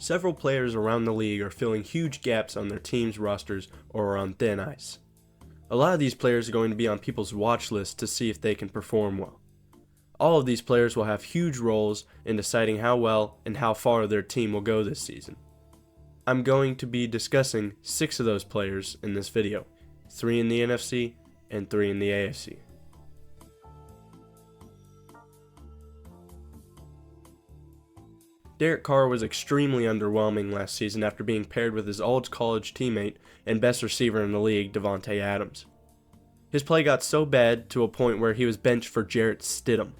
Several players around the league are filling huge gaps on their team's rosters or are on thin ice. A lot of these players are going to be on people's watch list to see if they can perform well. All of these players will have huge roles in deciding how well and how far their team will go this season. I'm going to be discussing 6 of those players in this video, 3 in the NFC and 3 in the AFC. Derek Carr was extremely underwhelming last season after being paired with his old college teammate and best receiver in the league, Davante Adams. His play got so bad to a point where he was benched for Jarrett Stidham.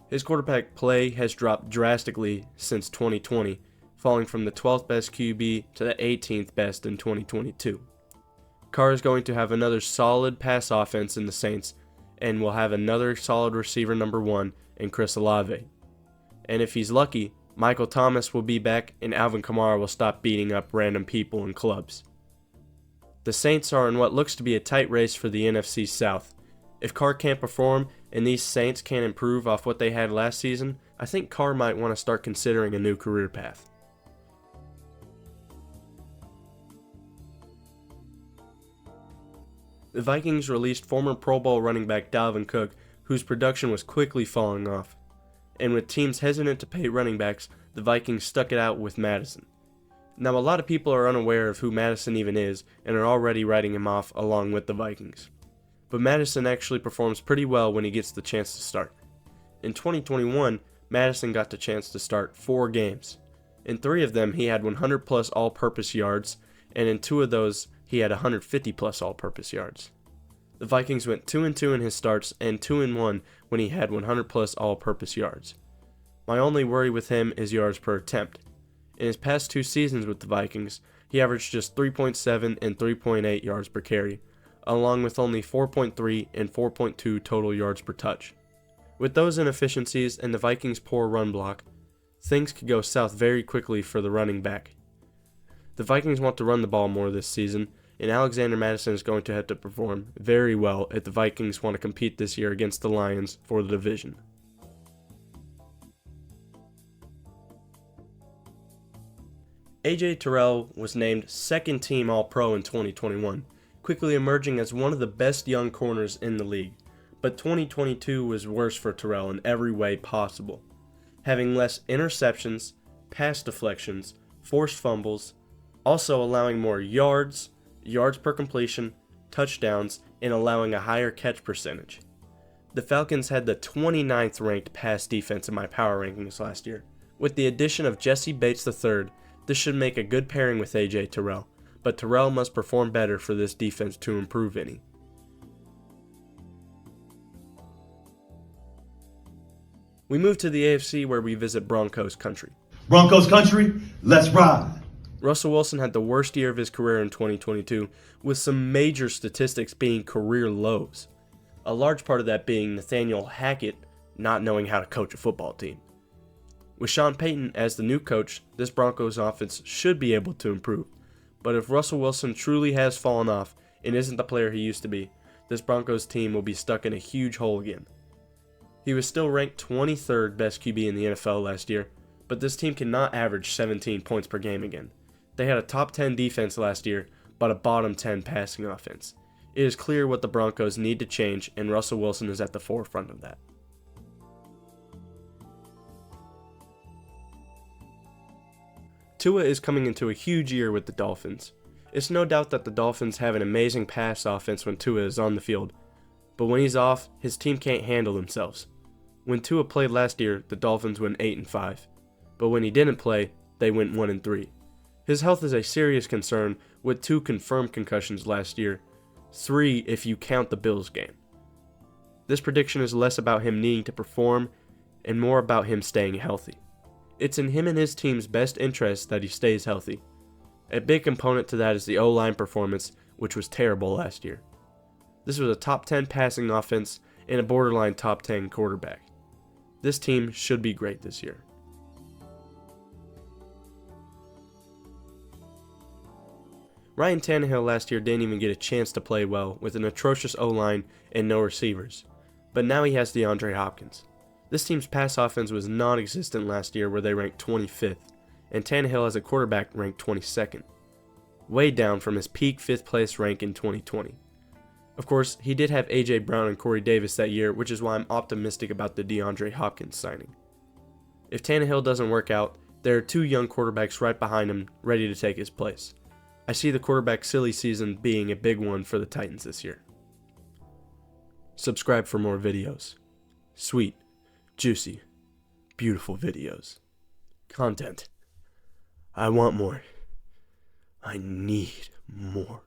His quarterback play has dropped drastically since 2020, falling from the 12th best QB to the 18th best in 2022. Carr is going to have another solid pass offense in the Saints and will have another solid receiver number 1 in Chris Olave. And if he's lucky, Michael Thomas will be back and Alvin Kamara will stop beating up random people in clubs. The Saints are in what looks to be a tight race for the NFC South. If Carr can't perform and these Saints can't improve off what they had last season, I think Carr might want to start considering a new career path. The Vikings released former Pro Bowl running back Dalvin Cook, whose production was quickly falling off. And with teams hesitant to pay running backs, the Vikings stuck it out with Madison. Now, a lot of people are unaware of who Madison even is and are already writing him off along with the Vikings. But Madison actually performs pretty well when he gets the chance to start. In 2021, Madison got the chance to start 4 games. In 3 of them, he had 100 plus all-purpose yards, and in 2 of those, he had 150 plus all-purpose yards. The Vikings went 2-2 in his starts and 2-1 when he had 100 plus all-purpose yards. My only worry with him is yards per attempt. In his past 2 seasons with the Vikings, he averaged just 3.7 and 3.8 yards per carry, along with only 4.3 and 4.2 total yards per touch. With those inefficiencies and the Vikings' poor run block, things could go south very quickly for the running back. The Vikings want to run the ball more this season, and Alexander Mattison is going to have to perform very well if the Vikings want to compete this year against the Lions for the division. AJ Terrell was named second team All-Pro in 2021, quickly emerging as one of the best young corners in the league. But 2022 was worse for Terrell in every way possible, having less interceptions, pass deflections, forced fumbles, also allowing more yards per completion, touchdowns, and allowing a higher catch percentage. The Falcons had the 29th ranked pass defense in my power rankings last year. With the addition of Jesse Bates III, this should make a good pairing with AJ Terrell, but Terrell must perform better for this defense to improve any. We move to the AFC where we visit Broncos country. Broncos country, let's ride. Russell Wilson had the worst year of his career in 2022, with some major statistics being career lows. A large part of that being Nathaniel Hackett not knowing how to coach a football team. With Sean Payton as the new coach, this Broncos offense should be able to improve. But if Russell Wilson truly has fallen off and isn't the player he used to be, this Broncos team will be stuck in a huge hole again. He was still ranked 23rd best QB in the NFL last year, but this team cannot average 17 points per game again. They had a top 10 defense last year, but a bottom 10 passing offense. It is clear what the Broncos need to change, and Russell Wilson is at the forefront of that. Tua is coming into a huge year with the Dolphins. It's no doubt that the Dolphins have an amazing pass offense when Tua is on the field, but when he's off, his team can't handle themselves. When Tua played last year, the Dolphins went 8-5, but when he didn't play, they went 1-3. His health is a serious concern, with 2 confirmed concussions last year, 3 if you count the Bills game. This prediction is less about him needing to perform and more about him staying healthy. It's in him and his team's best interest that he stays healthy. A big component to that is the O-line performance, which was terrible last year. This was a top 10 passing offense and a borderline top 10 quarterback. This team should be great this year. Ryan Tannehill last year didn't even get a chance to play well with an atrocious O-line and no receivers, but now he has DeAndre Hopkins. This team's pass offense was non-existent last year where they ranked 25th, and Tannehill has a quarterback ranked 22nd, way down from his peak 5th place rank in 2020. Of course, he did have A.J. Brown and Corey Davis that year, which is why I'm optimistic about the DeAndre Hopkins signing. If Tannehill doesn't work out, there are 2 young quarterbacks right behind him ready to take his place. I see the quarterback silly season being a big one for the Titans this year. Subscribe for more videos. Sweet, juicy, beautiful videos. Content. I want more. I need more.